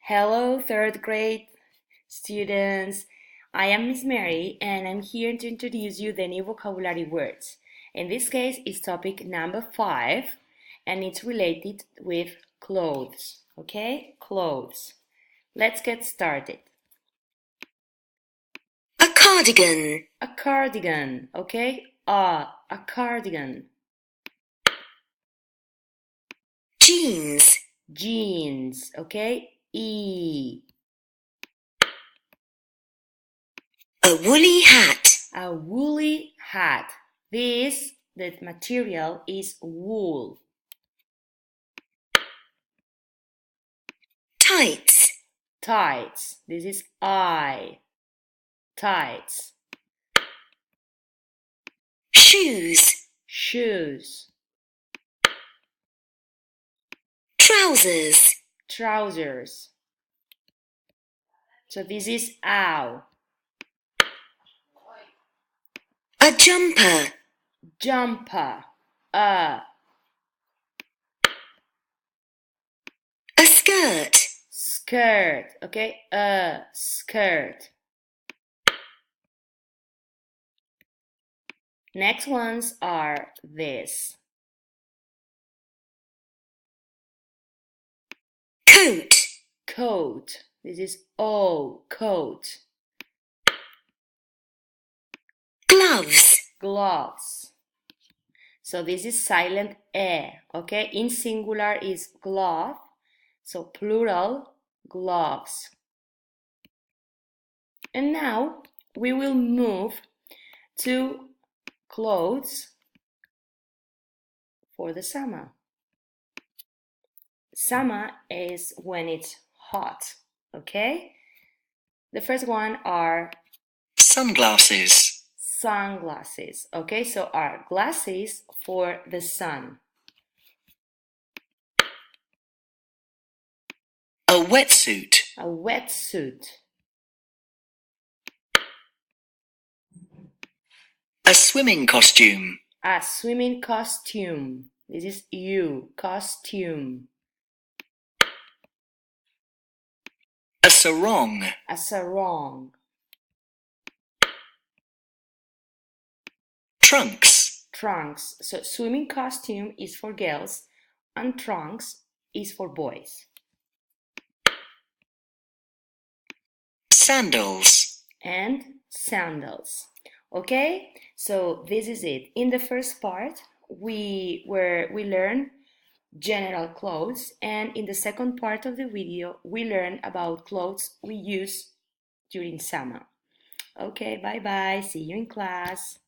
Hello, third grade students. I am Miss Mary and I'm here to introduce you the new vocabulary words. In this case, it's topic number 5 and it's related with clothes. Okay, clothes. Let's get started. A cardigan. A cardigan. Okay, a cardigan. Jeans. Jeans. Okay, E. A woolly hat. A woolly hat. The material is wool. Tights. Tights. This is I. Tights. Shoes. Shoes. Trousers. Trousers. So this is ow. A jumper. Jumper. A skirt. Skirt. Okay, a skirt. Next ones are this. Coat. Coat. This is O, coat. Gloves. Gloves. So this is silent e, okay? In singular is glove, so plural, gloves. And now we will move to clothes for the summer. Summer is when it's hot, okay? The first one are Sunglasses. sunglasses, okay? So are glasses for the sun. A wetsuit. A wetsuit. A swimming costume. A swimming costume. This is you, costume. A sarong. A sarong. Trunks. Trunks. So swimming costume is for girls and trunks is for boys. Sandals. And sandals. Okay, so this is it. In the first part, we learn general clothes, and in the second part of the video, we learn about clothes we use during summer. Okay, bye bye. See you in class.